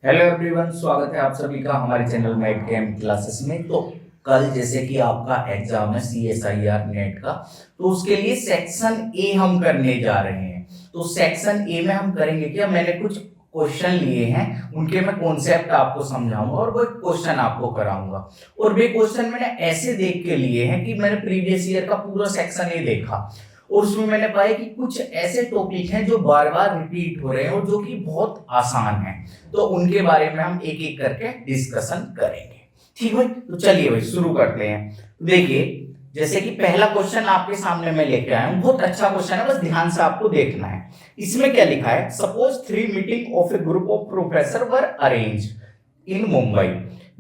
Hello everyone, स्वागत है आप सभी का हमारे चैनल मेट कैम क्लासेस में। तो कल जैसे कि आपका एग्जाम है CSIR नेट का, तो उसके लिए सेक्शन ए हम करने जा रहे हैं। तो सेक्शन ए में हम करेंगे क्या, मैंने कुछ क्वेश्चन लिए हैं, उनके मैं कॉन्सेप्ट आपको समझाऊंगा और वो क्वेश्चन आपको कराऊंगा। और वे क्वेश्चन मैंने ऐसे देख के लिए हैं कि मैंने प्रीवियस ईयर का पूरा सेक्शन ए देखा और उसमें मैंने पाया कि कुछ ऐसे टॉपिक हैं जो बार बार रिपीट हो रहे हैं और जो कि बहुत आसान हैं। तो उनके बारे में हम एक एक करके डिस्कशन करेंगे। ठीक है, तो चलिए भाई शुरू करते हैं। देखिए, जैसे कि पहला क्वेश्चन आपके सामने मैं लेके आया हूं, बहुत अच्छा क्वेश्चन है, बस ध्यान से आपको देखना है। इसमें क्या लिखा है, suppose 3 meeting of A group of professor were arrange in Mumbai,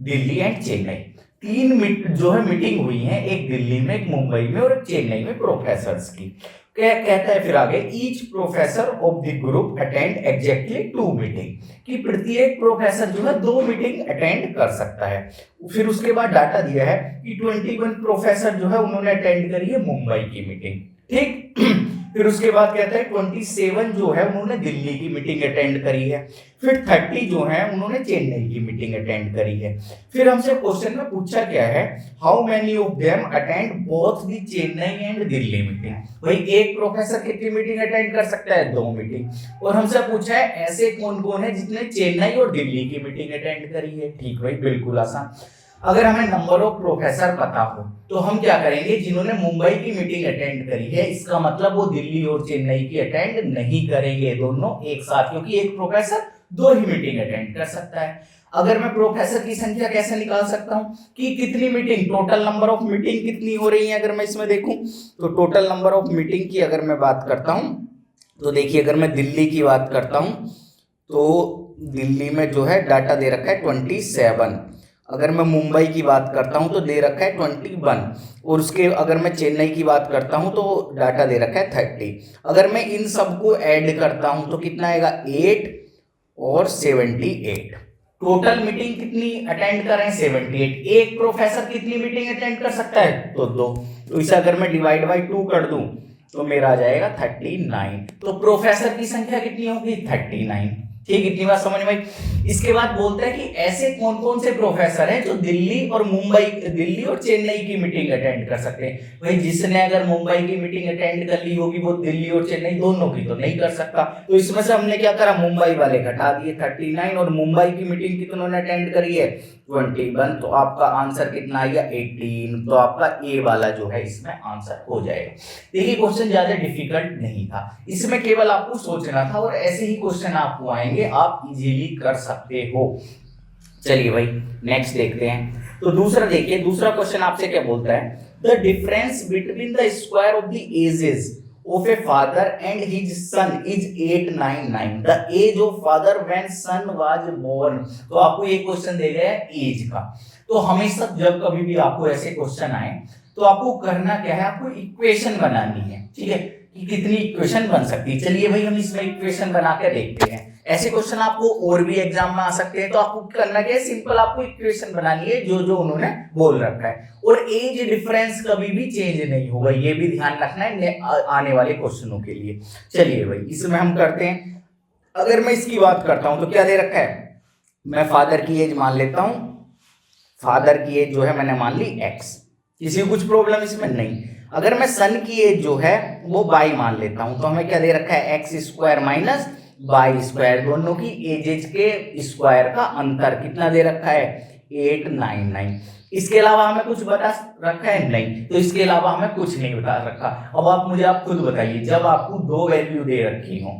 Delhi and Chennai. तीन जो है मीटिंग हुई है, एक दिल्ली में, एक मुंबई में और एक चेन्नई में प्रोफेसर्स की। क्या कहता है फिर आगे, each professor of the group attend exactly 2 meeting, कि प्रत्येक प्रोफेसर जो है 2 मीटिंग अटेंड कर सकता है। फिर उसके बाद डाटा दिया है कि 21 प्रोफेसर जो है उन्होंने अटेंड करी है मुंबई की मीटिंग। ठीक फिर उसके बाद कहता है 27 जो है उन्होंने दिल्ली की मीटिंग अटेंड करी है। फिर 30 जो है उन्होंने चेन्नई की मीटिंग अटेंड करी है। फिर हमसे क्वेश्चन में पूछा क्या है, how many of them attend both the Chennai and Delhi meeting. भाई एक प्रोफेसर कितनी मीटिंग अटेंड कर सकता है, 2 मीटिंग। और हमसे पूछा है ऐसे कौन कौन है जिसने चेन्नई और दिल्ली की मीटिंग अटेंड करी है। ठीक भाई, बिल्कुल आसान। अगर हमें नंबर ऑफ प्रोफेसर पता हो तो हम क्या करेंगे, जिन्होंने मुंबई की मीटिंग अटेंड करी है इसका मतलब वो दिल्ली और चेन्नई की अटेंड नहीं करेंगे दोनों एक साथ, क्योंकि एक प्रोफेसर 2 ही मीटिंग अटेंड कर सकता है। अगर मैं प्रोफेसर की संख्या कैसे निकाल सकता हूं कि कितनी meeting, total number of meeting कितनी हो रही है, अगर मैं इसमें देखूं तो टोटल नंबर ऑफ मीटिंग की अगर मैं बात करता हूं तो देखिए, अगर मैं दिल्ली की बात करता हूं तो दिल्ली में जो है डाटा दे रखा है 27। अगर मैं मुंबई की बात करता हूं तो दे रखा है 21। और उसके अगर मैं चेन्नई की बात करता हूं तो डाटा दे रखा है 30। अगर मैं इन सबको ऐड करता हूं तो कितना आएगा, 8 और 78। टोटल मीटिंग कितनी अटेंड कर रहे हैं, 78। एक प्रोफेसर कितनी मीटिंग अटेंड कर सकता है, तो 2। तो इसे अगर मैं डिवाइड बाई 2 कर दूं तो मेरा आ जाएगा 39। तो प्रोफेसर की संख्या कितनी होगी, 39। ठीक, इतनी बात समझ में। इसके बाद बोलता है कि ऐसे कौन कौन से प्रोफेसर हैं जो दिल्ली और चेन्नई की मीटिंग अटेंड कर सकते हैं। भाई जिसने अगर मुंबई की मीटिंग अटेंड कर ली होगी वो दिल्ली और चेन्नई दोनों की तो नहीं कर सकता। तो इसमें से हमने क्या करा, मुंबई वाले घटा दिए 39, और मुंबई की मीटिंग कितनों ने अटेंड करी है, 21। तो आपका आंसर कितना आएगा, 18। तो आपका ए वाला जो है इसमें आंसर हो जाएगा। देखिए, क्वेश्चन ज्यादा डिफिकल्ट नहीं था, इसमें केवल आपको सोचना था और ऐसे ही क्वेश्चन आपको आएंगे, आप इजीली कर सकते हो। चलिए भाई नेक्स्ट देखते हैं। तो दूसरा देखिए, दूसरा क्वेश्चन आपसे क्या बोलता है, the difference between the square of the ages of a father and his son is 899, the age of father when son was born। तो आपको ये क्वेश्चन दे गया है एज का। तो हमेशा जब कभी भी आपको ऐसे क्वेश्चन आए तो आपको करना क्या है, आपको इक्वेशन बनानी है। ठीक है, कि कितनी इक्वेशन बन सकती है। चलिए भाई हम इसमें इक्वेशन बना के देखते हैं। ऐसे क्वेश्चन आपको और भी एग्जाम में आ सकते हैं, तो आपको करना क्या है, सिंपल आपको इक्वेशन बनानी है जो जो उन्होंने बोल रखा है। और एज डिफरेंस कभी भी चेंज नहीं होगा, ये भी ध्यान रखना है आने वाले क्वेश्चनों के लिए। चलिए भाई इसमें हम करते हैं। अगर मैं इसकी बात करता हूं तो क्या दे रखा है, मैं फादर की एज मान लेता हूं। फादर की एज जो है मैंने मान ली x, किसी को कुछ प्रॉब्लम इसमें नहीं। अगर मैं सन की एज जो है वो y मान लेता हूं तो हमें क्या दे रखा है, x square minus y square, दोनों की एजेज के स्क्वायर का अंतर कितना दे रखा है, 899। इसके अलावा हमें कुछ बता रखा है नहीं, तो इसके अलावा हमें कुछ नहीं बता रखा। अब आप खुद बताइए, जब आपको 2 वैल्यू दे रखी हो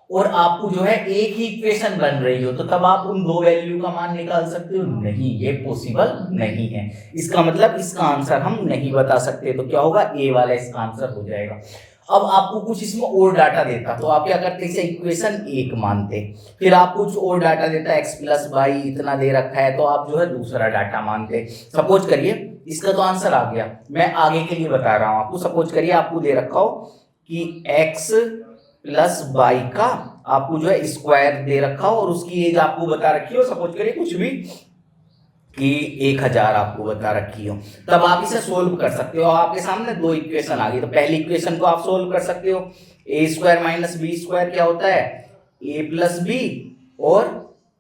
और आपको जो है एक ही इक्वेशन बन रही हो तो तब आप उन 2 वैल्यू का मान निकाल सकते हो, नहीं, ये पॉसिबल नहीं है। इसका मतलब इसका आंसर हम नहीं बता सकते, तो क्या होगा, ए वाला इसका आंसर हो जाएगा। अब आपको कुछ इसमें और डाटा देता तो आप क्या करते, इसे इक्वेशन 1 मानते। फिर आप कुछ और डाटा देता, x प्लस वाई इतना दे रखा है, तो आप जो है दूसरा डाटा मानते। सपोज करिए इसका तो आंसर आ गया, मैं आगे के लिए बता रहा हूं आपको। सपोज करिए आपको दे रखा हो कि x प्लस वाई का आपको जो है स्क्वायर दे रखा हो और उसकी एज आपको बता रखी हो, सपोज करिए कुछ भी कि 1000 आपको बता रखी हो, तब आप इसे सोल्व कर सकते हो। आपके सामने 2 इक्वेशन आ गई, तो पहली इक्वेशन को आप सोल्व कर सकते हो। ए स्क्वायर माइनस बी स्क्वायर क्या होता है, ए प्लस बी और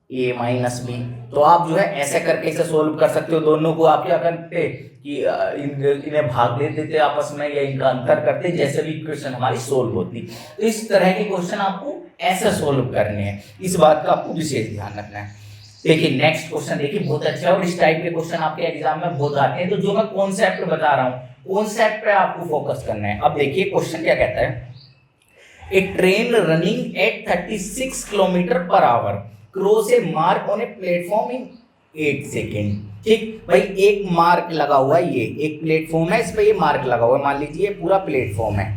ए माइनस बी। तो आप जो है ऐसे करके इसे सोल्व कर सकते हो। दोनों को आप क्या करते कि इन्हें भाग दे देते आपस में या इनका अंतर करते, जैसे भी इक्वेशन हमारी सोल्व होती। तो इस तरह के क्वेश्चन आपको ऐसे सोल्व करने हैं, इस बात का आपको विशेष ध्यान रखना है। देखिए नेक्स्ट क्वेश्चन देखिए बहुत अच्छा है, और इस टाइप के क्वेश्चन आपके एग्जाम में बहुत आते हैं। तो जो मैं कॉन्सेप्ट बता रहा हूँ, कॉन्सेप्ट पे आपको फोकस करना है। अब देखिए क्वेश्चन क्या कहता है, a train running at 36 kilometre per hour cross a mark on a platform in 8 second. ठीक भाई, एक मार्क लगा हुआ है, ये एक प्लेटफॉर्म है, इस पे ये मार्क लगा हुआ है, मान लीजिए पूरा प्लेटफॉर्म है,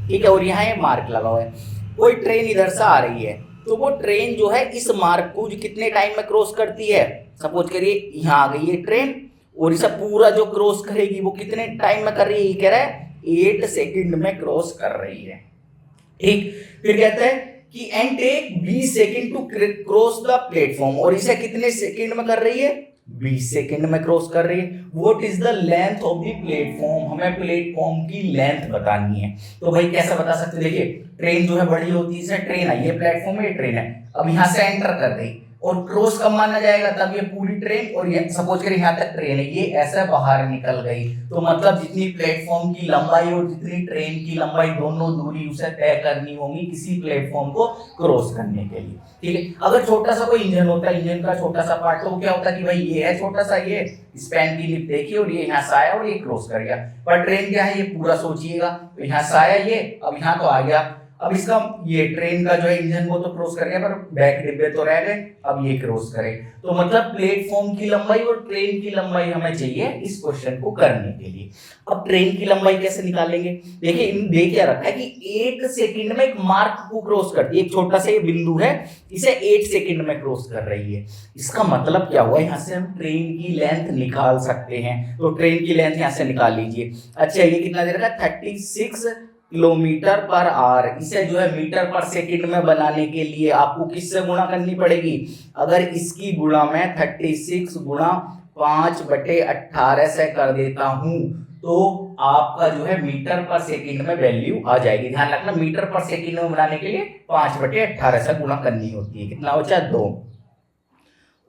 ठीक है, और यहाँ ये मार्क लगा हुआ है। कोई ट्रेन इधर से आ रही है, तो वो ट्रेन जो है इस मार्क को कितने टाइम में क्रॉस करती है। सपोज करिए यहाँ आ गई ये ट्रेन, और इसे पूरा जो क्रॉस करेगी वो कितने टाइम में कर रही है, ये कह रहा है 8 सेकेंड में क्रॉस कर रही है। ठीक, फिर कहता है कि and take 20 second to cross the platform, और इसे कितने सेकेंड में कर रही है, 20 सेकेंड में क्रॉस कर रही है। What is the length of the platform, हमें प्लेटफॉर्म की लेंथ बतानी है। तो भाई कैसे बता सकते, देखिए ट्रेन जो है बड़ी होती है, ट्रेन आई है प्लेटफॉर्म में, ट्रेन है, अब यहाँ से एंटर कर गई, और क्रॉस कब माना जाएगा, तब ये पूरी ट्रेन, और ये सपोज करें यहाँ तक ट्रेन है, ये ऐसे बाहर निकल गई, तो मतलब जितनी प्लेटफॉर्म की लंबाई और जितनी ट्रेन की लंबाई, दोनों दूरी उसे तय करनी होगी किसी प्लेटफॉर्म को क्रॉस करने के लिए। ठीक है, अगर छोटा सा कोई इंजन होता है, इंजन का छोटा सा पार्ट, तो क्या होता है कि भाई ये है छोटा सा, ये स्पैन की लिप देखिए, और ये यहाँ से आया और ये क्रॉस कर गया। पर ट्रेन क्या है, ये पूरा सोचिएगा, तो यहाँ से आया ये, अब यहाँ तो आ गया, अब इसका ये ट्रेन का जो है इंजन वो तो क्रॉस कर गया, पर बैक डिब्बे तो रह गए, अब ये क्रॉस करे। तो मतलब प्लेटफॉर्म की लंबाई और ट्रेन की लंबाई हमें चाहिए इस क्वेश्चन को करने के लिए। अब ट्रेन की लंबाई कैसे निकालेंगे, देखिए दे क्या रखा है कि 8 सेकंड में एक मार्क को क्रॉस करती है, एक छोटा सा ये बिंदु है, इसे 8 सेकंड में क्रॉस कर रही है। इसका मतलब क्या हुआ, यहाँ से हम ट्रेन की लेंथ निकाल सकते हैं। तो ट्रेन की लेंथ यहाँ से निकाल लीजिए। अच्छा, ये कितना दे रखा है, 36 किलोमीटर पर आवर, इसे जो है मीटर पर सेकंड में बनाने के लिए आपको किससे गुणा करनी पड़ेगी। अगर इसकी गुणा मैं 36 गुणा 5/18 से कर देता हूं, तो आपका जो है मीटर पर सेकंड में वैल्यू आ जाएगी। ध्यान रखना, मीटर पर सेकंड में बनाने के लिए 5/18 से गुणा करनी होती है। कितना बचा, 2,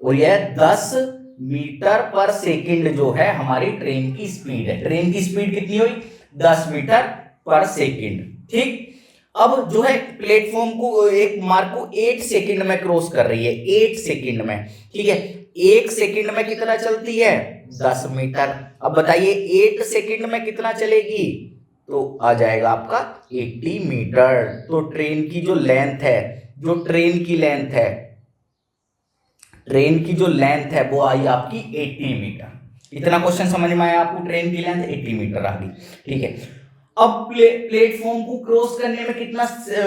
और यह 10 मीटर पर सेकंड जो है हमारी ट्रेन की स्पीड है। ट्रेन की स्पीड कितनी हुई, 10 मीटर पर सेकंड। ठीक, अब जो है प्लेटफॉर्म को, एक मार्क को 8 सेकंड में क्रॉस कर रही है, 8 सेकंड में। ठीक है, 1 सेकंड में कितना चलती है, 10 मीटर। अब बताइए 8 सेकंड में कितना चलेगी, तो आ जाएगा आपका 80 मीटर। तो ट्रेन की जो लेंथ है, जो ट्रेन की लेंथ है, ट्रेन की जो लेंथ है वो आई आपकी 80 मीटर। इतना क्वेश्चन समझ में आया आपको, ट्रेन की लेंथ 80 मीटर आ गई। ठीक है, अब प्लेटफॉर्म को क्रॉस करने में कितना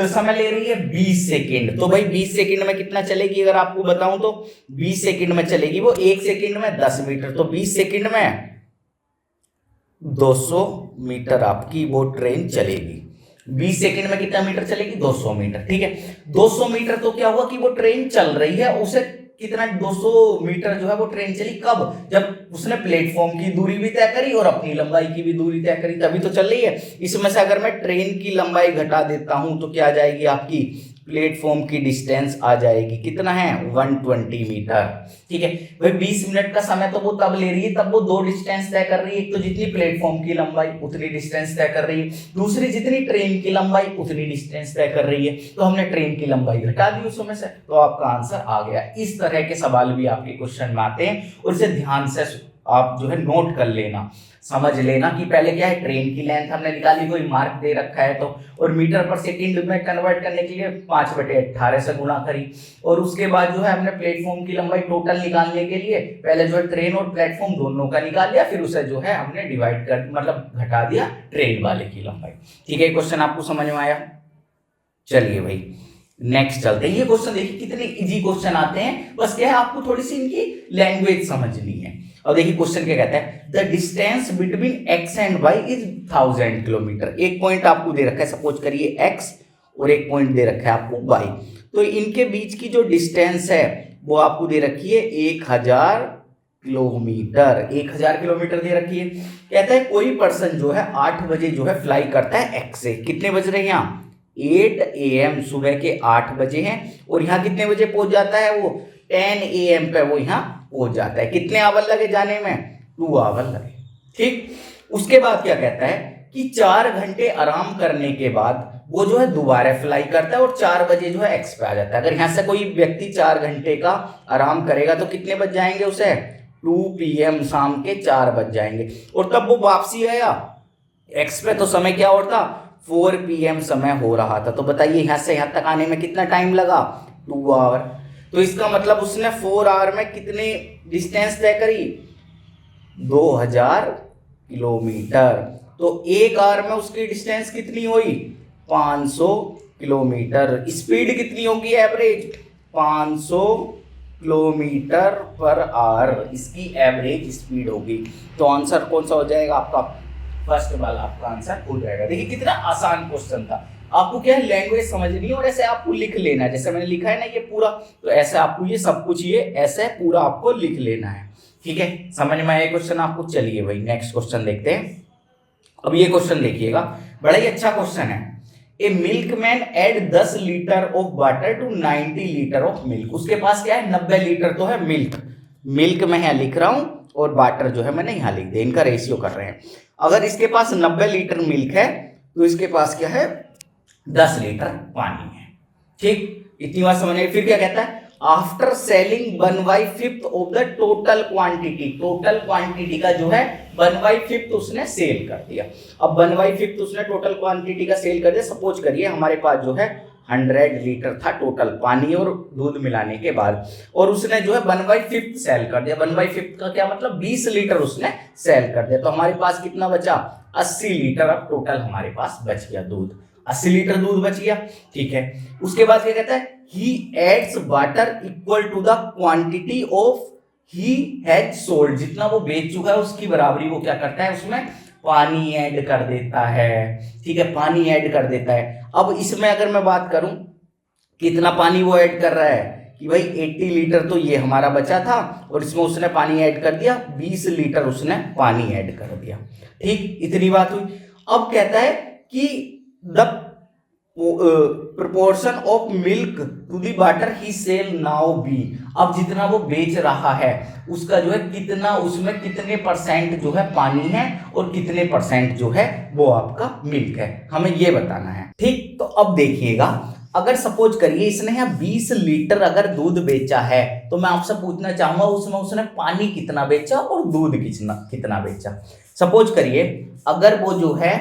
समय ले रही है, 20 सेकंड। तो भाई 20 सेकंड में कितना चलेगी, अगर आपको बताऊं तो 20 सेकंड में चलेगी वो 1 सेकंड में 10 मीटर, तो 20 सेकंड में 200 मीटर आपकी वो ट्रेन चलेगी। 20 सेकंड में कितना मीटर चलेगी, 200 मीटर। ठीक है, 200 मीटर तो क्या हुआ कि वो ट्रेन चल रही है, उसे कितना 200 मीटर जो है वो ट्रेन चली, कब, जब उसने प्लेटफॉर्म की दूरी भी तय करी और अपनी लंबाई की भी दूरी तय करी, तभी तो चल रही है। इसमें से अगर मैं ट्रेन की लंबाई घटा देता हूं तो क्या आ जाएगी, आपकी प्लेटफॉर्म की डिस्टेंस आ जाएगी, कितना है, 120 मीटर। ठीक है भाई, 20 मिनट का समय तो वो तब ले रही है, तब वो 2 डिस्टेंस तय कर रही है। एक तो जितनी प्लेटफॉर्म की लंबाई उतनी डिस्टेंस तय कर रही है, दूसरी जितनी ट्रेन की लंबाई उतनी डिस्टेंस तय कर रही है। तो हमने ट्रेन की लंबाई घटा दी उसमें से, तो आपका आंसर आ गया। इस तरह के सवाल भी आपके क्वेश्चन में आते हैं, और इसे ध्यान से आप जो है नोट कर लेना, समझ लेना कि पहले क्या है, ट्रेन की लेंथ हमने निकाली, कोई मार्क दे रखा है तो, और मीटर पर सेकंड में कन्वर्ट करने के लिए 5/18 से गुणा करी, और उसके बाद जो है हमने प्लेटफॉर्म की लंबाई टोटल निकालने के लिए पहले जो है ट्रेन और प्लेटफॉर्म दोनों का निकाल लिया, फिर उसे जो है हमने डिवाइड कर, मतलब घटा दिया ट्रेन वाले की लंबाई। ठीक है, क्वेश्चन आपको समझ में आया। चलिए भाई नेक्स्ट चलते हैं। ये क्वेश्चन देखिए कितने इजी क्वेश्चन आते हैं, बस क्या है आपको थोड़ी सी इनकी लैंग्वेज समझनी है। और देखिए क्वेश्चन क्या कहता है, the distance between x and y is 1000 kilometre. एक पॉइंट आपको दे रखा है, सपोज करिए x, और एक पॉइंट दे रखा है आपको y, तो इनके बीच की जो डिस्टेंस है वो आपको दे रखी है 1000 किलोमीटर। 1000 किलोमीटर दे रखी है। कहता है कोई पर्सन जो है 8 बजे जो है फ्लाई करता है x से, कितने बज रहे हैं यहाँ, 8 AM सुबह के 8 बजे है, और यहाँ कितने बजे पहुंच जाता है वो 10 AM पे वो यहाँ पहुंच जाता है। कितने आवर लगे जाने में 2 आवर लगे। ठीक, उसके बाद क्या कहता है कि 4 घंटे आराम करने के बाद वो जो है दोबारा फ्लाई करता है और 4 बजे जो है एक्स पे आ जाता है। अगर यहाँ से कोई व्यक्ति 4 घंटे का आराम करेगा तो कितने बज जाएंगे उसे 2 PM शाम के 4 बज जाएंगे, और तब वो वापसी आया एक्स पे तो समय क्या और था 4 PM समय हो रहा था। तो बताइए यहाँ से यहाँ तक आने में कितना टाइम लगा 2 आवर। तो इसका मतलब उसने 4 आवर में कितनी डिस्टेंस तय करी 2000 किलोमीटर। तो 1 आवर में उसकी डिस्टेंस कितनी हुई 500 किलोमीटर। स्पीड कितनी होगी एवरेज 500 किलोमीटर पर आवर इसकी एवरेज स्पीड होगी। तो आंसर कौन सा हो जाएगा आपका फर्स्ट वाला आपका आंसर हो जाएगा। देखिए कितना आसान क्वेश्चन था। आपको क्या है लैंग्वेज समझनी है और ऐसे आपको लिख लेना है, जैसे मैंने लिखा है ना ये पूरा, तो ऐसे आपको ये सब कुछ ये ऐसे पूरा आपको लिख लेना है। ठीक है, समझ में आया क्वेश्चन आपको। चलिए भाई नेक्स्ट क्वेश्चन देखते हैं। अब ये क्वेश्चन देखिएगा, बड़ा ही अच्छा क्वेश्चन है। A milkman add 10 litre of water to 90 litre of milk. उसके पास क्या है 90 लीटर तो है मिल्क मैं यहाँ लिख रहा हूं और वाटर जो है मैंने यहाँ लिख दिया, इनका रेशियो कर रहे हैं। अगर इसके पास 90 लीटर मिल्क है तो इसके पास क्या है 10 लीटर पानी है। ठीक, इतनी बात समझ में। फिर क्या कहता है after selling 1/5 of the total quantity का जो है 1/5 उसने सेल कर दिया। अब 1/5 उसने टोटल क्वांटिटी का सेल कर दिया। सपोज करिए हमारे पास जो है 100 लीटर था टोटल पानी और दूध मिलाने के बाद, और उसने जो है 1/5 सेल कर दिया। 1/5 का क्या मतलब 20 लीटर उसने सेल कर दिया। तो हमारे पास कितना बचा 80 लीटर अब टोटल हमारे पास बच गया दूध, 80 लीटर दूध बच गया। ठीक है, उसके बाद क्या कहता है he adds water equal to the quantity of he has sold। जितना वो बेच चुका है उसकी बराबरी वो क्या करता है उसमें पानी ऐड कर देता है। ठीक है, पानी ऐड कर देता है। अब इसमें अगर मैं बात करूं कितना पानी वो ऐड कर रहा है कि भाई 80 लीटर तो ये हमारा बचा था और इसमें उसने पानी ऐड कर दिया 20 लीटर उसने पानी ऐड कर दिया। ठीक, इतनी बात हुई। अब कहता है कि the proportion of milk to the water he sell now be. अब जितना वो बेच रहा है उसका जो है कितना उसमें कितने परसेंट जो है पानी है और कितने परसेंट जो है वो आपका मिल्क है, हमें ये बताना है। ठीक, तो अब देखिएगा अगर सपोज करिए इसने यहाँ 20 लीटर अगर दूध बेचा है तो मैं आपसे पूछना चाहूंगा उसमें उसने पानी कितना बेचा और दूध कितना बेचा। सपोज करिए अगर वो जो है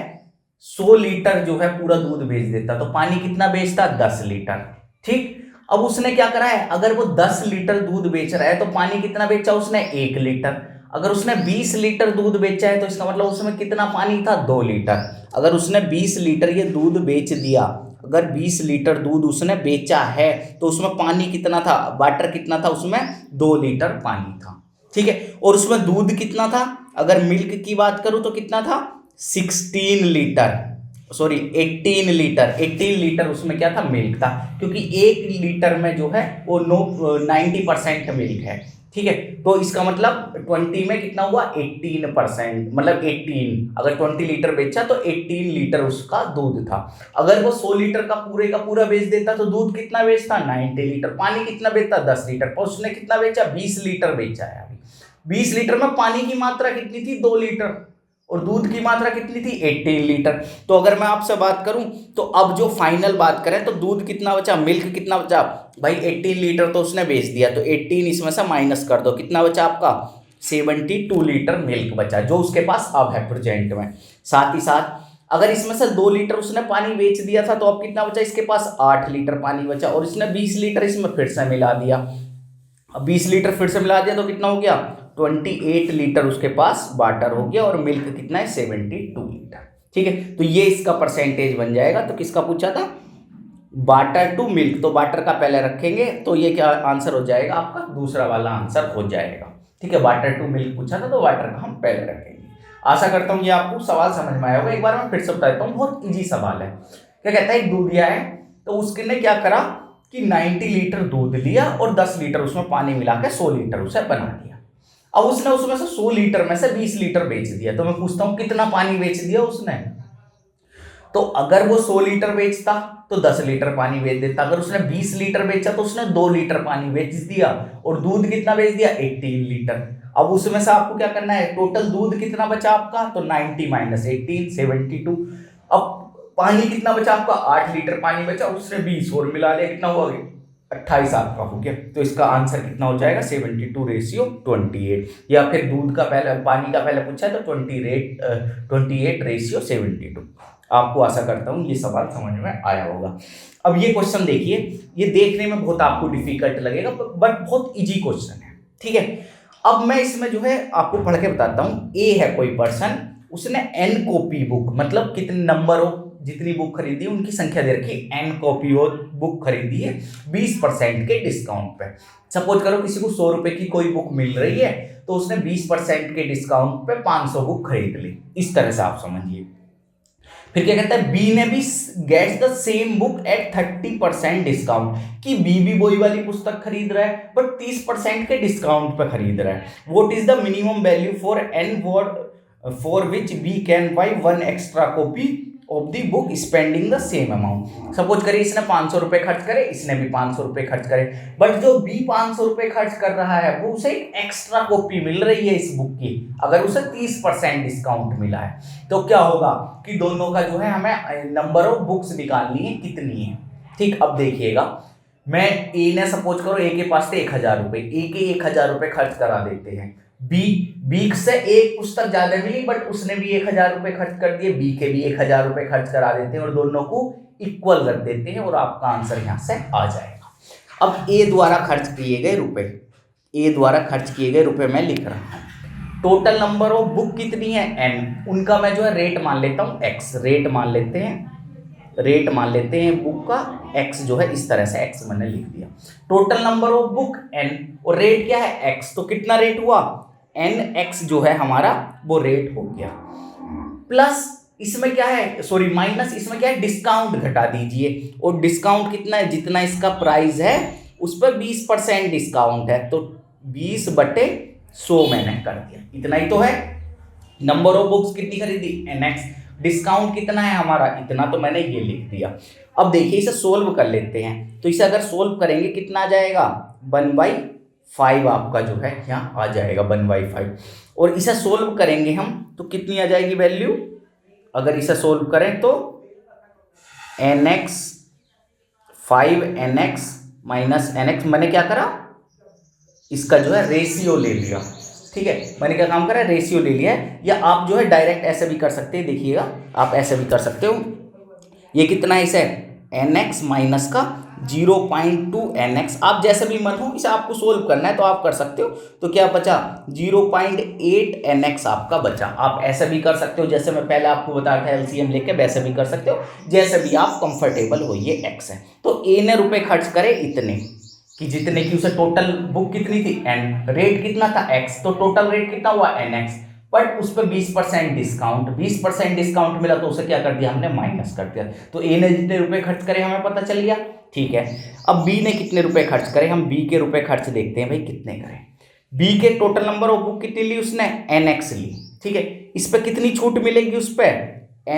100 लीटर जो है पूरा दूध बेच देता तो पानी कितना बेचता 10 लीटर। ठीक, अब उसने क्या करा है अगर वो 10 लीटर दूध बेच रहा है तो पानी कितना बेचा उसने 1 लीटर। अगर उसने 20 लीटर दूध बेचा है तो इसका मतलब उसमें कितना पानी था 2 लीटर। अगर उसने 20 लीटर ये दूध बेच दिया, अगर 20 लीटर दूध उसने बेचा है तो उसमें पानी कितना था वाटर कितना था उसमें 2 लीटर पानी था। ठीक है, और उसमें दूध कितना था अगर मिल्क की बात करूं तो कितना था 18 लीटर उसमें क्या था मिल्क था, क्योंकि 1 लीटर में जो है वो 90% मिल्क है। ठीक है, तो इसका मतलब 20 में कितना हुआ 18%, मतलब 18 अगर 20 लीटर बेचा तो 18 लीटर उसका दूध था। अगर वो 100 लीटर का पूरा बेच देता तो दूध कितना बेचता 90 लीटर। पानी कितना बेचता 10 लीटर, पर उसने कितना बेचा 20 लीटर बेचा है। अभी 20 लीटर में पानी की मात्रा कितनी थी 2 लीटर और दूध की मात्रा कितनी थी 18 लीटर। तो अगर मैं आपसे बात करूं तो अब जो फाइनल बात करें तो दूध कितना बचा मिल्क कितना बचा भाई 18 लीटर तो उसने बेच दिया, तो 18 इसमें से माइनस कर दो कितना बचा आपका 72 लीटर मिल्क बचा जो उसके पास अब है प्रेजेंट में। साथ ही साथ अगर इसमें से 2 लीटर उसने पानी बेच दिया था तो अब कितना बचा इसके पास 8 लीटर पानी बचा, और इसने 20 लीटर इसमें फिर से मिला दिया। अब 20 लीटर फिर से मिला दिया तो कितना हो गया 28 लीटर उसके पास वाटर हो गया, और मिल्क कितना है 72 लीटर। ठीक है, तो ये इसका परसेंटेज बन जाएगा। तो किसका पूछा था वाटर टू मिल्क, तो वाटर का पहले रखेंगे तो ये क्या आंसर हो जाएगा आपका दूसरा वाला आंसर हो जाएगा। ठीक है, वाटर टू मिल्क पूछा था तो वाटर का हम पहले रखेंगे। आशा करता हूँ ये आपको सवाल समझ में आया होगा। एक बार मैं फिर से बता देता हूँ, बहुत इजी सवाल है। क्या कहता है एक दूधिया है तो उसके ने क्या करा कि 90 लीटर दूध लिया और 10 लीटर उसमें पानी मिला के 100 लीटर उसे बना दिया। अब उसने उसमें से 100 लीटर में से 20 लीटर बेच दिया। तो मैं पूछता हूं कितना पानी बेच दिया उसने तो अगर वो 100 लीटर बेचता तो 10 लीटर पानी बेच देता, अगर उसने 20 लीटर बेचा तो उसने 2 लीटर पानी बेच दिया, और दूध कितना बेच दिया 18 लीटर। अब उसमें से आपको क्या करना है, टोटल दूध कितना बचा आपका, तो 90 माइनस 18 72। अब पानी कितना बचा आपका, 8 लीटर पानी बचा, उसने 20 और मिला लिया, कितना हुआ 28 आपका हो गया। तो इसका आंसर कितना हो जाएगा 72:28, या फिर दूध का पहले पानी का पहले पूछा है तो 28:72। आपको आशा करता हूँ ये सवाल समझ में आया होगा। अब ये क्वेश्चन देखिए, ये देखने में बहुत आपको डिफिकल्ट लगेगा बट बहुत इजी क्वेश्चन है, ठीक है। अब मैं इसमें जो है आपको पढ़ के बताता हूँ। ए है कोई पर्सन, उसने एन कॉपी बुक, मतलब कितने नंबर हो जितनी बुक खरीदी उनकी संख्या दे रखी, एन कॉपी हो बुक खरीदी है 20% के डिस्काउंट पे। सपोज करो किसी को 100 रुपए की कोई बुक मिल रही है, तो उसने 20% के डिस्काउंट पे 500 बुक खरीद ली। इस तरह से आप समझिए। फिर क्या कहता है, बी ने भी gets the same book at 30% discount, कि बी भी वही वाली पुस्तक खरीद रहा है बट 30% के डिस्काउंट पे खरीद रहा है। What is the minimum value for n for which B can buy 1 extra copy of the book spending the same amount. Suppose करिए इसने 500 रुपए खर्च करे, इसने भी 500 रुपए खर्च करे, बट जो बी 500 रुपए खर्च कर रहा है वो उसे एक्स्ट्रा कॉपी मिल रही है इस बुक की, अगर उसे 30% डिस्काउंट मिला है, तो क्या होगा कि दोनों का जो है हमें नंबर ऑफ बुक्स निकालनी है कितनी है। ठीक, अब देखिएगा, मैं ए ने सपोज करो ए के पास थे 1000 रुपए, ए के 1000 रुपए खर्च करा देते हैं। बी से एक पुस्तक ज्यादा मिली बट उसने भी 1000 रुपए खर्च कर दिए, बी के भी 1000 रुपए खर्च करा देते हैं और दोनों को इक्वल रख देते हैं और आपका आंसर यहां से आ जाएगा। अब ए द्वारा खर्च किए गए रुपए, ए द्वारा खर्च किए गए रुपए मैं लिख रहा हूं। टोटल नंबर ऑफ बुक कितनी है एन, उनका मैं जो है रेट मान लेता हूं एक्स, रेट मान लेते हैं बुक का x जो है, इस तरह से x मैंने लिख दिया। Total number of book n और रेट क्या है x, तो कितना रेट हुआ nx जो है हमारा वो रेट हो गया, प्लस इसमें क्या है, सॉरी माइनस इसमें क्या है, डिस्काउंट घटा दीजिए, और डिस्काउंट कितना है, जितना इसका प्राइस है उस पर 20% डिस्काउंट है, तो 20/100 मैंने कर दिया, इतना ही तो है। नंबर ऑफ बुक्स कितनी खरीदी nx, डिस्काउंट कितना है हमारा इतना, तो मैंने ये लिख दिया। अब देखिए इसे सोल्व कर लेते हैं, तो इसे अगर सोल्व करेंगे कितना आ जाएगा 1/5 आपका जो है यहाँ आ जाएगा 1/5, और इसे सोल्व करेंगे हम तो कितनी आ जाएगी वैल्यू, अगर इसे सोल्व करें तो nx 5nx माइनस nx, मैंने क्या करा इसका जो है रेशियो ले लिया, ठीक है, मैंने क्या काम करा रेशियो ले लिया है, या आप जो है डायरेक्ट ऐसे भी कर सकते हैं, देखिएगा आप ऐसे भी कर सकते हो, ये कितना है इसे nx माइनस का 0.2 nx, आप जैसे भी मन हो इसे आपको सोल्व करना है तो आप कर सकते हो। तो क्या बचा 0.8 nx आपका बचा, आप ऐसे भी कर सकते हो जैसे मैं पहले आपको बताया था एलसीएम लेके, वैसे भी कर सकते हो, जैसे भी आप कंफर्टेबल हो, ये x है। तो ए ने रुपए खर्च करे इतने कि जितने की उसे टोटल बुक कितनी थी n, रेट कितना था x, तो टोटल रेट कितना हुआ nx, बट उस पर 20% डिस्काउंट, 20% डिस्काउंट मिला तो उसे क्या कर दिया हमने माइनस कर दिया, तो ए ने जितने रुपए खर्च करे हमें पता चल गया, ठीक है। अब बी ने कितने रुपए खर्च करे, हम बी के रुपए खर्च देखते हैं भाई कितने करे। बी के टोटल नंबर ऑफ बुक कितनी ली उसने nx ली, ठीक है, इस पर कितनी छूट मिलेगी, उस पर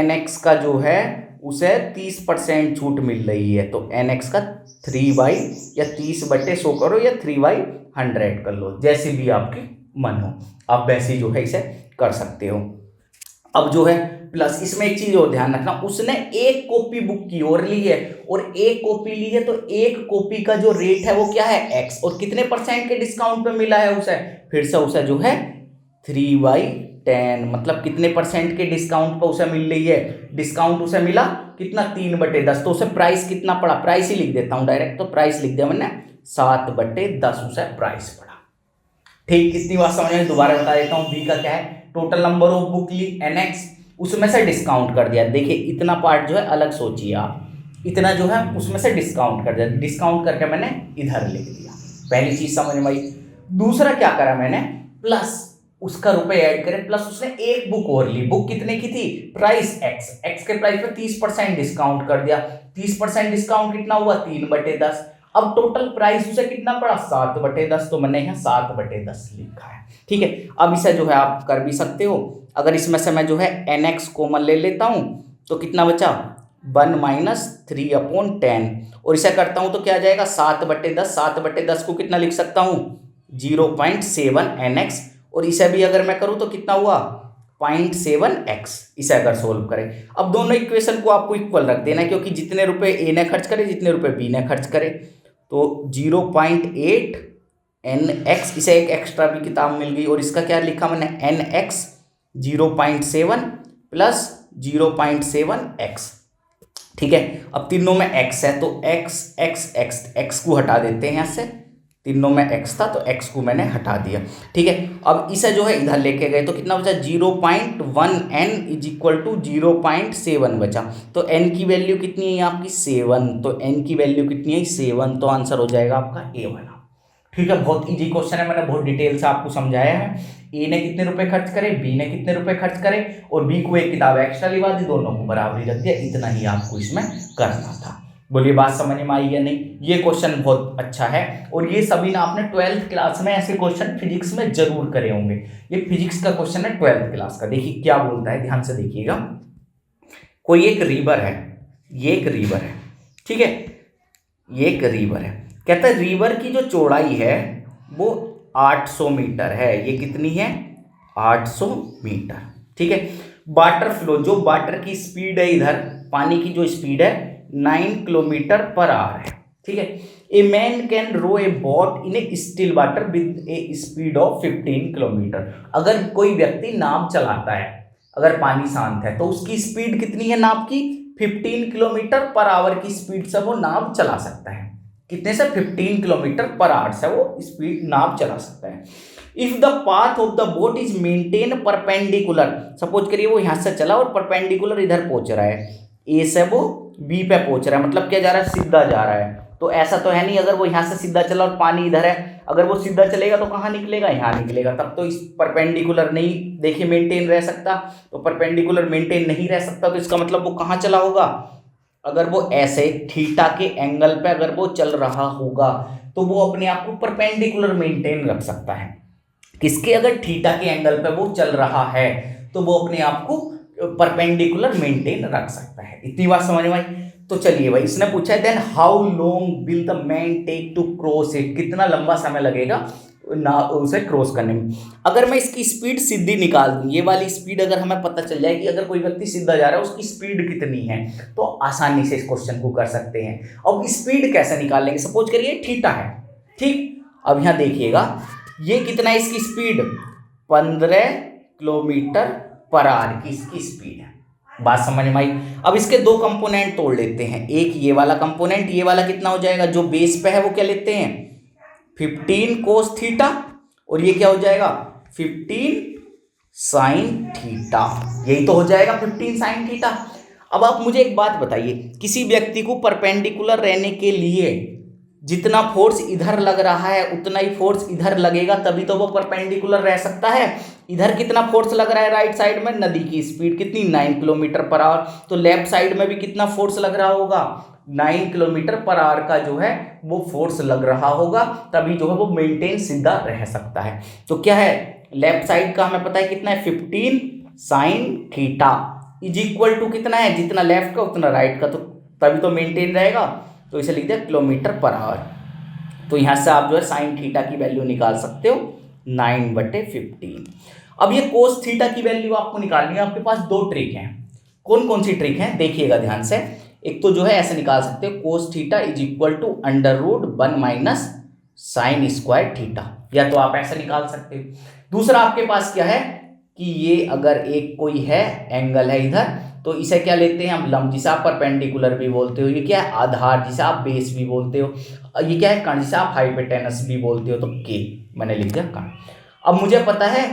nx का जो है उसे 30% छूट मिल रही है, तो nx का 3/, या 30/100 करो या 3/100 कर लो, जैसी भी आपकी मन हो, आप वैसे जो है इसे कर सकते हो। अब जो है प्लस इसमें एक चीज और ध्यान रखना, उसने एक कॉपी बुक की और ली है, और एक कॉपी ली है तो एक कॉपी का जो रेट है वो क्या है x, और कितने % के डिस्काउंट पे मिला है उसे, फिर से उसे जो है 3/10, मतलब कितने % के डिस्काउंट पे उसे मिल रही है, डिस्काउंट उसे मिला कितना 3/10, तो उसे प्राइस कितना पड़ा, प्राइस ही लिख देता हूं डायरेक्ट, तो प्राइस लिख दिया मैंने 7/10 उसे प्राइस पड़ा। ठीक, कितनी बात समझ में, दोबारा बता देता हूँ। बी का क्या है, टोटल नंबर ऑफ बुक ली nx, उसमें से डिस्काउंट कर दिया, देखिए इतना पार्ट जो है अलग सोचिए आप, इतना जो है उसमें से डिस्काउंट कर दिया, डिस्काउंट करके मैंने इधर लिख दिया, पहली चीज समझ में आई। दूसरा क्या करा मैंने, प्लस उसका रुपए ऐड करे, प्लस उसने एक बुक और ली, बुक कितने की थी, प्राइस x के प्राइस पे 30% डिस्काउंट कर दिया, 30% डिस्काउंट कितना हुआ 3/10, अब टोटल प्राइस उसे कितना पड़ा 7/10, तो मैंने यहाँ 7/10 लिखा है, ठीक है। अब इसे जो है आप कर भी सकते हो, अगर इसमें से मैं जो है nx कॉमन ले लेता हूँ तो कितना बचा 1 माइनस 3/10 और इसे करता हूँ तो क्या आ जाएगा 7/10। 7/10 को कितना लिख सकता हूँ 0.7 nx और इसे भी अगर मैं करूँ तो कितना हुआ 0.7x। इसे अगर सोल्व करें अब दोनों इक्वेशन को आपको इक्वल रख देना है क्योंकि जितने रुपए ए ने खर्च करे जितने रुपए बी ने खर्च करे तो 0.8 nx इसे एक एक्स्ट्रा भी किताब मिल गई और इसका क्या लिखा मैंने nx 0.7 प्लस 0.7x। ठीक है अब तीनों में x है तो x को हटा देते हैं यहाँ से। तीनों में x था तो x को मैंने हटा दिया। ठीक है अब इसे जो है इधर लेके गए तो कितना बचा 0.1 n इज इक्वल टू 0.7 बचा। तो n की वैल्यू कितनी है आपकी 7 तो n की वैल्यू कितनी है 7 तो आंसर हो जाएगा आपका ए वाला। ठीक है बहुत इजी क्वेश्चन है मैंने बहुत डिटेल से आपको समझाया है। ए ने कितने रुपए खर्च करे बी ने कितने रुपए खर्च करे और बी को एक किताब एक्स्ट्रा लिवा दी दोनों को बराबरी रख दिया। इतना ही आपको इसमें करना था। बोलिए बात समझ में आई या नहीं। ये क्वेश्चन बहुत अच्छा है और ये सभी ना आपने 12th क्लास में ऐसे क्वेश्चन फिजिक्स में जरूर करे होंगे। ये फिजिक्स का क्वेश्चन है 12th क्लास का। देखिए क्या बोलता है ध्यान से देखिएगा। कोई एक रिवर है ये एक रिवर है ठीक है ये एक रिवर है कहता है रिवर की जो चौड़ाई है वो 800 मीटर है। ये कितनी है 800 मीटर। ठीक है वाटर फ्लो जो वाटर की स्पीड है इधर पानी की जो स्पीड है 9 किलोमीटर पर आवर है। ठीक है a man can row a boat in a still water with a speed of 15 kilometre. अगर कोई व्यक्ति नाव चलाता है अगर पानी शांत है तो उसकी स्पीड कितनी है नाव की 15 किलोमीटर पर आवर की स्पीड से वो नाव चला सकता है। कितने से 15 किलोमीटर पर आवर से वो स्पीड नाव चला सकता है। If the path of the boat is maintain perpendicular suppose करिए वो यहाँ से चला और परपेंडिकुलर इधर पहुंच रहा है ए से वो बी पे पहुंच रहा है मतलब क्या जा रहा है सीधा जा रहा है। तो ऐसा तो है नहीं अगर वो यहाँ से सीधा चला और पानी इधर है अगर वो सीधा चलेगा तो कहाँ निकलेगा यहाँ निकलेगा तब तो इस परपेंडिकुलर नहीं देखिए मेंटेन रह सकता। तो परपेंडिकुलर मेंटेन नहीं रह सकता तो इसका मतलब वो कहाँ चला होगा अगर वो ऐसे थीटा के एंगल पे अगर वो चल रहा होगा तो वो अपने आप को परपेंडिकुलर मेंटेन रख सकता है। किसके अगर थीटा के एंगल पे वो चल रहा है तो वो अपने आप को परपेंडिकुलर मेंटेन रख सकता है। इतनी बात समझ में आई। तो चलिए भाई इसने पूछा है then how long will the man take to cross it कितना लंबा समय लगेगा ना उसे क्रॉस करने में। अगर मैं इसकी स्पीड सीधी निकाल दूं ये वाली स्पीड अगर हमें पता चल जाए कि अगर कोई व्यक्ति सीधा जा रहा है उसकी स्पीड कितनी है तो आसानी से इस क्वेश्चन को कर सकते हैं। अब स्पीड कैसे निकाल लेंगे सपोज करिए थीटा है ठीक। अब यहाँ देखिएगा ये कितना है इसकी स्पीड 15 किलोमीटर पर आवर की इसकी स्पीड है। बात समझ में आई। अब इसके दो कंपोनेंट तोड़ लेते हैं एक ये वाला कंपोनेंट ये वाला कितना हो जाएगा जो बेस पे है वो क्या लेते हैं 15 कोस थीटा और ये क्या हो जाएगा 15 साइन थीटा। यही तो हो जाएगा 15 साइन थीटा। अब आप मुझे एक बात बताइए किसी व्यक्ति को परपेंडिकुलर रहने के लिए जितना फोर्स इधर लग रहा है उतना ही फोर्स इधर लगेगा तभी तो वो परपेंडिकुलर रह सकता है। इधर कितना फोर्स लग रहा है राइट साइड में नदी की स्पीड कितनी 9 किलोमीटर पर आवर तो लेफ्ट साइड में भी कितना फोर्स लग रहा होगा 9 किलोमीटर पर आवर का जो है वो फोर्स लग रहा होगा तभी जो है वो मेंटेन सीधा रह सकता है। तो क्या है लेफ्ट साइड का हमें पता है कितना है 15 sine theta is equal to कितना है जितना लेफ्ट का उतना राइट का तो तभी तो मेंटेन रहेगा। तो इसे लिख दिया किलोमीटर पर आवर। तो यहाँ से आप जो है साइन थीटा की वैल्यू निकाल सकते हो 9/15। अब ये कोस थीटा की वैल्यू आपको निकालनी है। आपके पास दो ट्रिक हैं। कौन कौन सी ट्रिक है देखिएगा ध्यान से। एक तो जो है ऐसे निकाल सकते हो cos theta is equal to √1 minus sine square theta या तो आप ऐसे निकाल सकते हो। दूसरा आपके पास क्या है कि ये अगर एक कोई है एंगल है इधर तो इसे क्या लेते हैं हम लंब जिसे आप परपेंडिकुलर भी बोलते हो। ये क्या है आधार जिसे आप बेस भी बोलते हो। ये क्या है कण जिसे आप हाइपोटेनस भी बोलते हो। तो के मैंने लिख दिया कण। अब मुझे पता है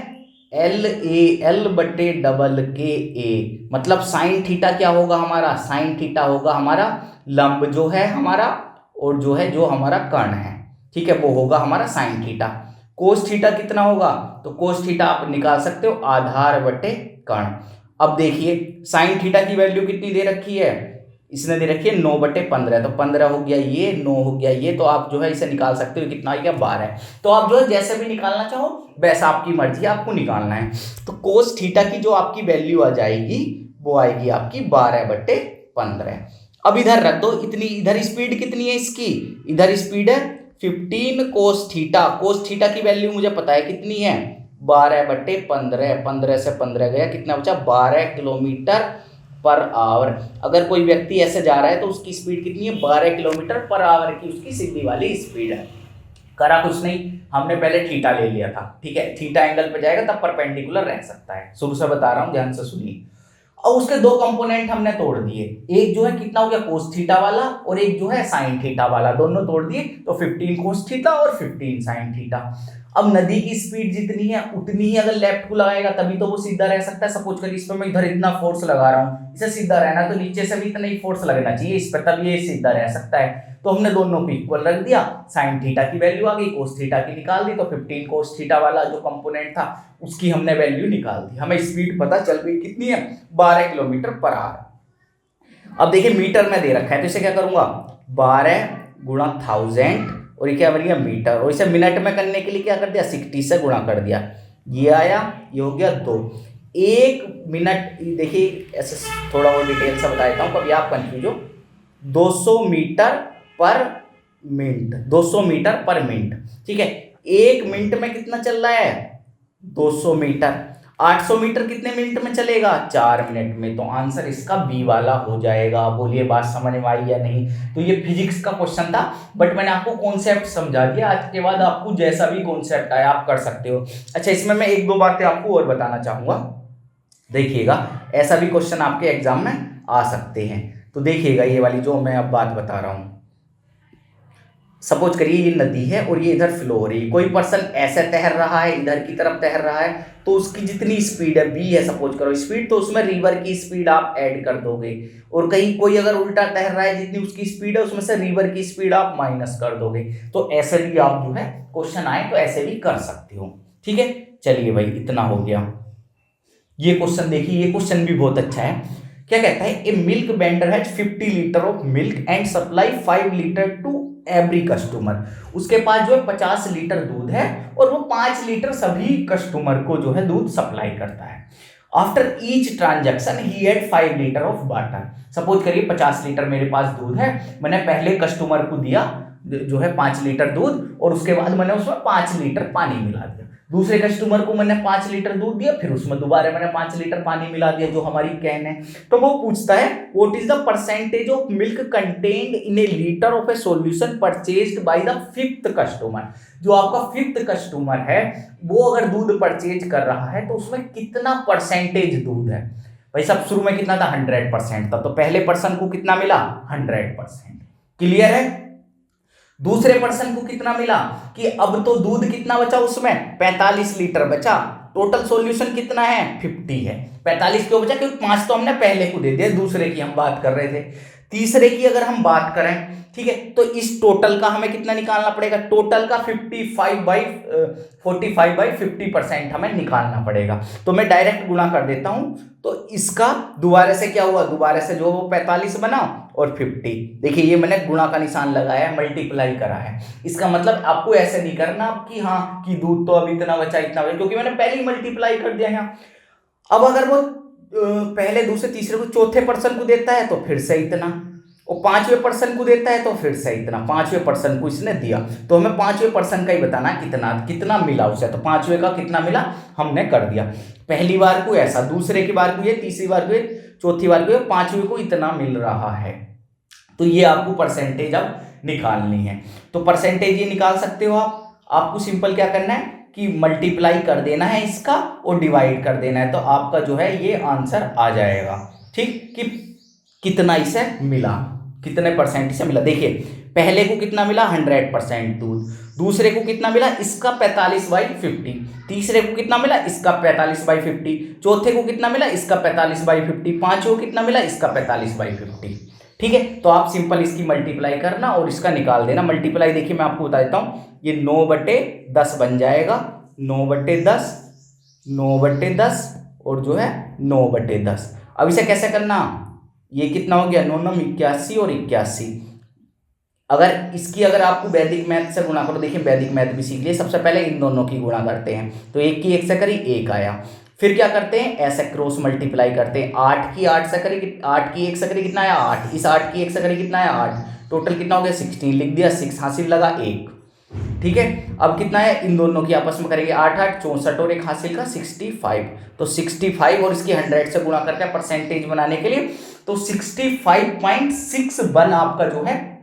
LAL/AA मतलब साइन थीटा क्या होगा हमारा साइन थीटा होगा हमारा लंब जो है हमारा और जो है जो हमारा कर्ण है ठीक है वो होगा हमारा साइन थीटा। कोस थीटा कितना होगा तो कोस थीटा आप निकाल सकते हो आधार बटे कर्ण। अब देखिए साइन थीटा की वैल्यू कितनी दे रखी है इसने दे रखी है 9/15 तो 15 हो गया ये 9 हो गया ये तो आप जो है इसे निकाल सकते हो कितना आ गया 12। तो आप जो है जैसे भी निकालना चाहो वैसा आपकी मर्जी है आपको निकालना है। तो कोस थीटा की जो आपकी वैल्यू आ जाएगी वो आएगी आपकी 12/15। अब इधर रख दो, इतनी इधर स्पीड कितनी है इसकी, इधर स्पीड है 15 कोस थीटा। कोस थीटा की वैल्यू मुझे पता है कितनी है, 12/15। 15 से 15 गया, कितना बचा, 12 किलोमीटर पर आवर। अगर कोई व्यक्ति ऐसे जा रहा है तो उसकी स्पीड कितनी है, 12 किलोमीटर पर आवर की उसकी सीधी वाली स्पीड है। करा कुछ नहीं, हमने पहले थीटा ले लिया था, ठीक है, थीटा एंगल पे जाएगा तब परपेंडिकुलर रह सकता है। शुरू से बता रहा हूं, ध्यान से सुनिए। और उसके दो कंपोनेंट हमने तोड़ दिए, एक जो है कितना हो गया कोस थीटा वाला, और एक जो है साइन थीटा वाला, दोनों तोड़ दिए तो 15 कोस थीटा और 15 साइन थीटा। अब नदी की स्पीड जितनी है उतनी ही अगर लेफ्ट को लगाएगा तभी तो वो सीधा रह सकता है। सपोज करिए इस पर मैं इधर इतना फोर्स लगा रहा हूं, इसे सीधा रहना तो नीचे से भी इतना ही फोर्स लगना चाहिए इस पर, तब ये सीधा रह सकता है। तो हमने दोनों को इक्वल रख दिया, साइन थीटा की वैल्यू आ गई, कोस थीटा की निकाल दी, तो 15 कोस थीटा वाला जो कंपोनेंट था उसकी हमने वैल्यू निकाल दी। हमें स्पीड पता चल गई कितनी है, 12 किलोमीटर पर आवर। अब देखिए मीटर में दे रखा है तो इसे क्या करूंगा, 12 गुणा 1000, और ये क्या बन गया मीटर, और इसे मिनट में करने के लिए क्या कर दिया, 60 से गुणा कर दिया, ये आया, ये हो गया 2। 1 मिनट, देखिए ऐसे थोड़ा और डिटेल से बता देता हूँ कभी आप कंफ्यूज हो। 200 मीटर पर मिनट, 200 मीटर पर मिनट, ठीक है। 1 मिनट में कितना चल रहा है, 200 मीटर। 800 मीटर कितने मिनट में चलेगा, 4 मिनट में। तो आंसर इसका बी वाला हो जाएगा। बोलिए बात समझ में आई या नहीं। तो ये फिजिक्स का क्वेश्चन था, बट मैंने आपको कॉन्सेप्ट समझा दिया। आज के बाद आपको जैसा भी कॉन्सेप्ट आया आप कर सकते हो। अच्छा, इसमें मैं एक दो बातें आपको और बताना चाहूंगा, देखिएगा ऐसा भी क्वेश्चन आपके एग्जाम में आ सकते हैं। तो देखिएगा ये वाली जो मैं अब बात बता रहा हूं, सपोज करिए ये नदी है और ये इधर फ्लो हो रही है, कोई पर्सन ऐसे तैर रहा है, इधर की तरफ तैर रहा है, तो उसकी जितनी स्पीड है बी है सपोज करो स्पीड, तो उसमें रिवर की स्पीड आप ऐड कर दोगे। और कहीं कोई अगर उल्टा तैर रहा है, जितनी उसकी स्पीड है उसमें से रिवर की स्पीड आप माइनस कर दोगे। तो ऐसे भी आप जो है क्वेश्चन आए तो ऐसे भी कर सकते हो, ठीक है। चलिए भाई इतना हो गया। ये क्वेश्चन देखिए, ये क्वेश्चन भी बहुत अच्छा है। क्या कहता है, a milk vendor has 50 litre of milk and supply 5 litre to every customer. उसके पास जो है 50 लीटर दूध है और वो 5 लीटर सभी कस्टमर को जो है दूध सप्लाई करता है। After each transaction he had 5 litre of water. Suppose करिए 50 लीटर मेरे पास दूध है, मैंने पहले कस्टमर को दिया जो है 5 लीटर दूध, और उसके बाद मैंने उसमें 5 लीटर पानी मिला दिया। दूसरे कस्टमर को मैंने 5 लीटर दूध दिया, फिर उसमें दोबारा मैंने 5 लीटर पानी मिला दिया, जो हमारी कैन है। तो वो पूछता है what is the percentage of milk contained in A litre of A solution purchased by the 5th customer. जो आपका 5th कस्टमर है वो अगर दूध परचेज कर रहा है तो उसमें कितना परसेंटेज दूध है। भाई सब शुरू में कितना था, 100% था, तो पहले पर्सन को कितना मिला, 100%। क्लियर है। दूसरे पर्सन को कितना मिला कि अब तो दूध कितना बचा उसमें, 45 लीटर बचा। टोटल सॉल्यूशन कितना है, 50 है। 45 क्यों बचा, क्योंकि 5 तो हमने पहले को दे दिया, दूसरे की हम बात कर रहे थे। तीसरे की अगर हम बात करें, ठीक है, तो इस टोटल का हमें कितना निकालना पड़ेगा, टोटल का 45/50% हमें निकालना पड़ेगा। तो मैं डायरेक्ट गुणा कर देता हूं, तो इसका दोबारा से क्या हुआ, दोबारा से जो वो 45 बना और 50। देखिए ये मैंने गुणा का निशान लगाया है, मल्टीप्लाई करा है। इसका मतलब आपको ऐसे नहीं करना कि हाँ कि दूध तो अब इतना बचा इतना बचा, क्योंकि मैंने पहले ही मल्टीप्लाई कर दिया यहाँ। अब अगर वो पहले दूसरे तीसरे को चौथे पर्सन को देता है तो फिर से इतना, और 5वें पर्सन को देता है तो फिर से इतना। 5वें पर्सन को इसने दिया तो हमें 5वें पर्सन का ही बताना कितना कितना मिला उसे, तो 5वें का कितना मिला हमने कर दिया। पहली बार को ऐसा, दूसरे की बार को ये, तीसरी बार को ये, चौथी बार को ये, 5वें को इतना मिल रहा है। तो ये आपको परसेंटेज अब निकालनी है। तो परसेंटेज ये निकाल सकते हो आप। आपको सिंपल क्या करना है कि मल्टीप्लाई कर देना है इसका और डिवाइड कर देना है, तो आपका जो है ये आंसर आ जाएगा। ठीक, कि कितना इसे मिला, कितने परसेंट इसे मिला। देखिए पहले को कितना मिला, 100% दूध। दूसरे को कितना मिला, इसका 45/50। तीसरे को कितना मिला, इसका 45/50। चौथे को कितना मिला, इसका 45/50। पांचों को कितना मिला, इसका 45/50। ठीक है, तो आप सिंपल इसकी मल्टीप्लाई करना और इसका निकाल देना। मल्टीप्लाई देखिए मैं आपको बता देता हूं, ये 9/10 बन जाएगा। 9/10, 9/10 और जो है 9/10। अब इसे कैसे करना, ये कितना हो गया, 9 9 81 और 81। अगर इसकी अगर आपको वैदिक मैथ से गुणा करो, देखिए वैदिक मैथ भी सीख लिए। सबसे पहले इन दोनों की गुणा करते हैं, तो 1 की 1 से करी 1 आया, फिर क्या करते हैं, ऐसे क्रॉस मल्टीप्लाई करते हैं, 8 की 8 से करें, 8 की 1 से करें कितना आया 8, इस 8 की 1 से करें कितना आया 8, टोटल कितना हो गया 16, लिख दिया 6, हासिल लगा 1। ठीक है, अब कितना है, इन दोनों की आपस में करेंगे 8 8 64 और एक हासिल का 65, तो 65 और इसकी 100 से गुणा करते हैं परसेंटेज बनाने के लिए, तो 65.61 आपका जो है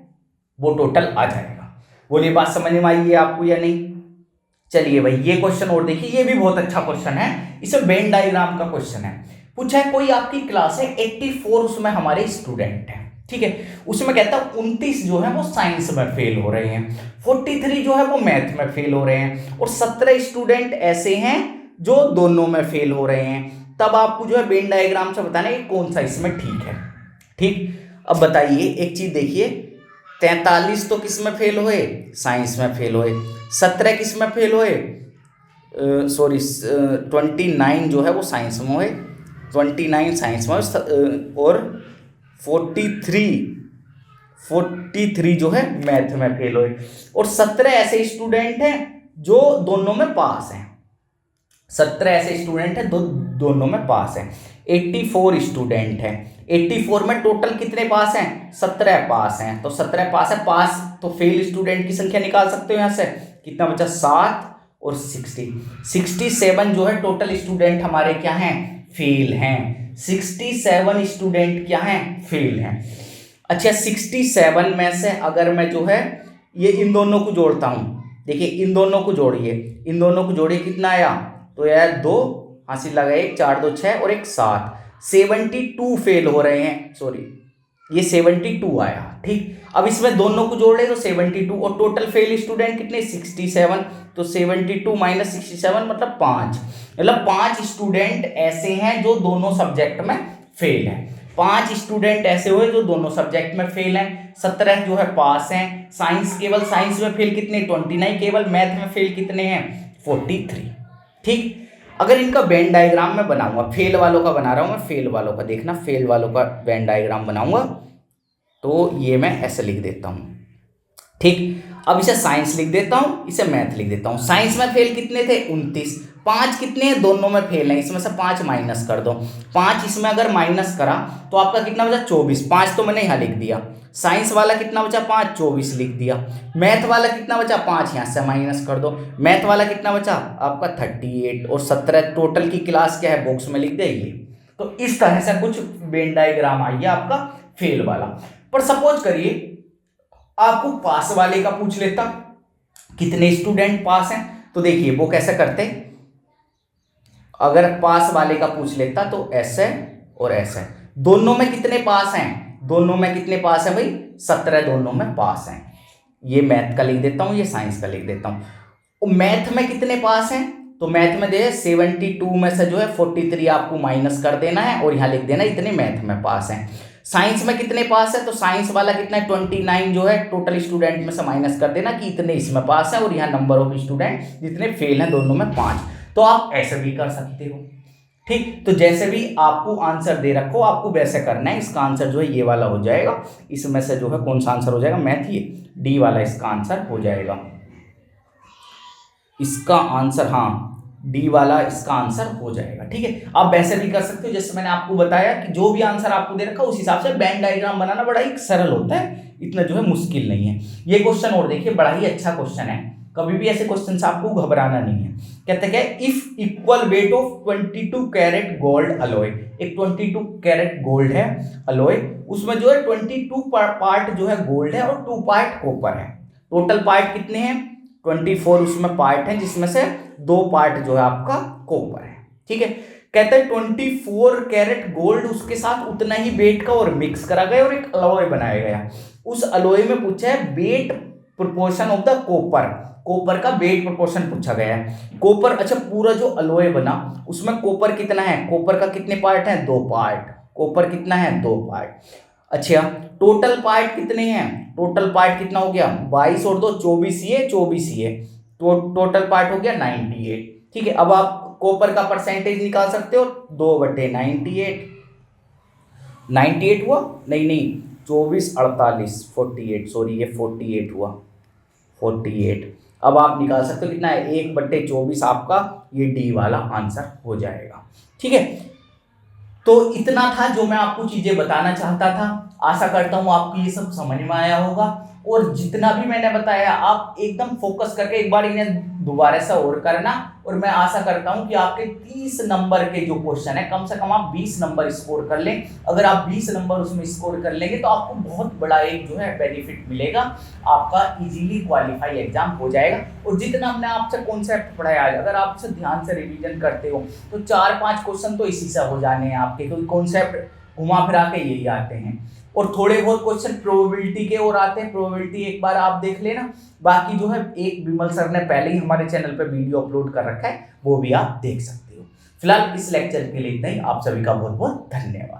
वो टोटल आ जाएगा। बोलिए बात समझ में आई है आपको या नहीं। चलिए भाई ये क्वेश्चन और देखिए, ये भी बहुत अच्छा क्वेश्चन है, इसमें वेन डायग्राम का क्वेश्चन है। पूछा है कोई आपकी क्लास है 84, उसमें हमारे स्टूडेंट हैं, ठीक है, उसमें कहता है 29 जो है वो साइंस में फेल हो रहे हैं, 43 जो है वो मैथ में फेल हो रहे हैं, और 17 स्टूडेंट ऐसे हैं जो दोनों में फेल हो रहे हैं। तब आपको जो है वेन डायग्राम से बताना है कौन सा इसमें ठीक है। ठीक, अब बताइए एक चीज देखिए, 43 तो किस में फेल हुए, साइंस में फेल हुए, 17 किस में फेल हुए, सॉरी 29 जो है वो साइंस में हुए, 29 साइंस में, और 43 जो है मैथ में फेल हुए, और 17 ऐसे स्टूडेंट हैं जो दोनों में पास हैं, 17 ऐसे स्टूडेंट हैं दोनों में पास हैं। 84 स्टूडेंट हैं, 84 में टोटल कितने पास हैं, 17 पास हैं, तो 17 पास है, पास तो फेल स्टूडेंट की संख्या निकाल सकते हो यहां से, कितना बचा 7 और 67 जो है टोटल स्टूडेंट हमारे क्या हैं, फेल हैं, 67 स्टूडेंट क्या हैं, फेल हैं। अच्छा 67 में से अगर मैं जो है ये इन दोनों को जोड़ता हूं, देखिए इन दोनों को जोड़िए, इन दोनों को जोड़िए कितना आया, तो यार 2 हासिल लगा 1 4 2 6 और एक 7, 72 फेल हो रहे हैं, सॉरी ये 72 आया। ठीक, अब इसमें दोनों को जोड़ ले तो 72, और टोटल फेल स्टूडेंट कितने 67, तो 72 माइनस 67 मतलब 5, मतलब 5 स्टूडेंट ऐसे हैं जो दोनों सब्जेक्ट में फेल हैं, 5 स्टूडेंट ऐसे हुए जो दोनों सब्जेक्ट में फेल हैं, 17 जो है पास हैं, साइंस केवल साइंस में फेल कितने 29, केवल मैथ में फेल कितने हैं 43। ठीक, अगर इनका वेन डायग्राम मैं बनाऊंगा, फेल वालों का बना रहा हूं मैं, फेल वालों का देखना, फेल वालों का वेन डायग्राम बनाऊंगा तो ये मैं ऐसे लिख देता हूं। ठीक, अब इसे साइंस लिख देता हूं, इसे मैथ लिख देता हूं। साइंस में फेल कितने थे 29, 5 कितने हैं दोनों में फेल हैं, इसमें से 5 माइनस कर दो, 5 इसमें अगर माइनस करा तो आपका कितना बचा 24, 5 तो मैंने यहाँ लिख दिया, साइंस वाला कितना बचा 5, 24 लिख दिया, मैथ वाला कितना बचा 5 यहाँ से माइनस कर दो, मैथ वाला कितना बचा आपका 38, और 17 टोटल की क्लास क्या है बॉक्स में लिख दे ये। तो इस तरह से कुछ वेन डायग्राम आई है आपका फेल वाला। पर सपोज करिए आपको पास वाले का पूछ लेता, कितने स्टूडेंट पास हैं, तो देखिए वो कैसे करते, अगर पास वाले का पूछ लेता तो ऐसे और ऐसे, दोनों में कितने पास हैं, दोनों में कितने पास हैं भाई 17 दोनों में पास हैं, ये मैथ का लिख देता हूं, ये साइंस का लिख देता हूं। मैथ में कितने पास हैं, तो मैथ में देखिए 72 में से जो है 43 आपको माइनस कर देना है और यहां लिख देना इतने मैथ में पास हैं। साइंस में कितने पास है, तो साइंस वाला कितना है 29 जो है टोटल स्टूडेंट में से माइनस कर देना कि इतने इसमें पास है, और यहाँ नंबर ऑफ स्टूडेंट जितने फेल हैं दोनों में 5। तो आप ऐसे भी कर सकते हो। ठीक, तो जैसे भी आपको आंसर दे रखो आपको वैसे करना है। इसका आंसर जो है ये वाला हो जाएगा, इसमें से जो है कौन सा आंसर हो जाएगा, मैथ, ये डी वाला इसका आंसर हो जाएगा, इसका आंसर हाँ डी वाला इसका आंसर हो जाएगा। ठीक है, आप वैसे भी कर सकते हो जैसे मैंने आपको बताया कि जो भी आंसर आपको दे रखा उस हिसाब से वेन डायग्राम बनाना बड़ा ही सरल होता है, इतना जो है मुश्किल नहीं है। ये क्वेश्चन और देखिए बड़ा ही अच्छा क्वेश्चन है, कभी भी ऐसे क्वेश्चन से आपको घबराना नहीं है। कहते हैं if equal weight of 22 carat gold alloy, एक 22 कैरेट गोल्ड है अलॉय, उसमें जो है 22 पार्ट जो है गोल्ड है और 2 पार्ट कॉपर है, टोटल पार्ट कितने हैं 24 उसमें पार्ट है, जिसमें से 2 पार्ट जो है आपका कॉपर है। ठीक है, कहते हैं 24 कैरेट गोल्ड उसके साथ उतना ही वेट का और मिक्स करा गया और एक अलॉय बनाया गया। उस अलॉय में पूछा है weight proportion of the copper, copper का वेट प्रोपोर्शन पूछा गया है। कॉपर, अच्छा पूरा जो अलॉय बना उसमें कॉपर कितना है, कॉपर का कितने पार्ट है 2 पार्ट, कॉपर कितना है 2 पार्ट। अच्छा टोटल पार्ट कितने हैं, टोटल पार्ट कितना हो गया 22 और 2 24 ये 24 ये, तो टोटल पार्ट हो गया 98। ठीक है, अब आप कॉपर का परसेंटेज निकाल सकते हो 2/98, 98 हुआ, नहीं 24 48 48, सॉरी ये 48 हुआ 48, अब आप निकाल सकते हो कितना है, 1/24 आपका ये डी वाला आंसर हो जाएगा। ठीक है, तो इतना था जो मैं आपको चीजें बताना चाहता था। आशा करता हूं आपको ये सब समझ में आया होगा, और जितना भी मैंने बताया आप एकदम फोकस करके एक बार इन्हें दोबारा से और करना, और मैं आशा करता हूं कि आपके 30 नंबर के जो क्वेश्चन है कम से कम आप 20 नंबर स्कोर कर लें। अगर आप 20 नंबर उसमें स्कोर कर लेंगे तो आपको बहुत बड़ा एक जो है बेनिफिट मिलेगा, आपका इजीली क्वालिफाई एग्जाम हो जाएगा। और जितना हमने आपसे कॉन्सेप्ट पढ़ाया है, अगर आप उसे ध्यान से रिवीजन करते हो तो 4-5 क्वेश्चन तो इसी से हो जाने हैं आपके, क्योंकि कॉन्सेप्ट घुमा फिरा के यही आते हैं। और थोड़े बहुत क्वेश्चन प्रोबेबिलिटी के और आते हैं, प्रोबेबिलिटी एक बार आप देख लेना। बाकी जो है एक विमल सर ने पहले ही हमारे चैनल पे वीडियो अपलोड कर रखा है, वो भी आप देख सकते हो। फिलहाल इस लेक्चर के लिए इतना ही। आप सभी का बहुत बहुत धन्यवाद।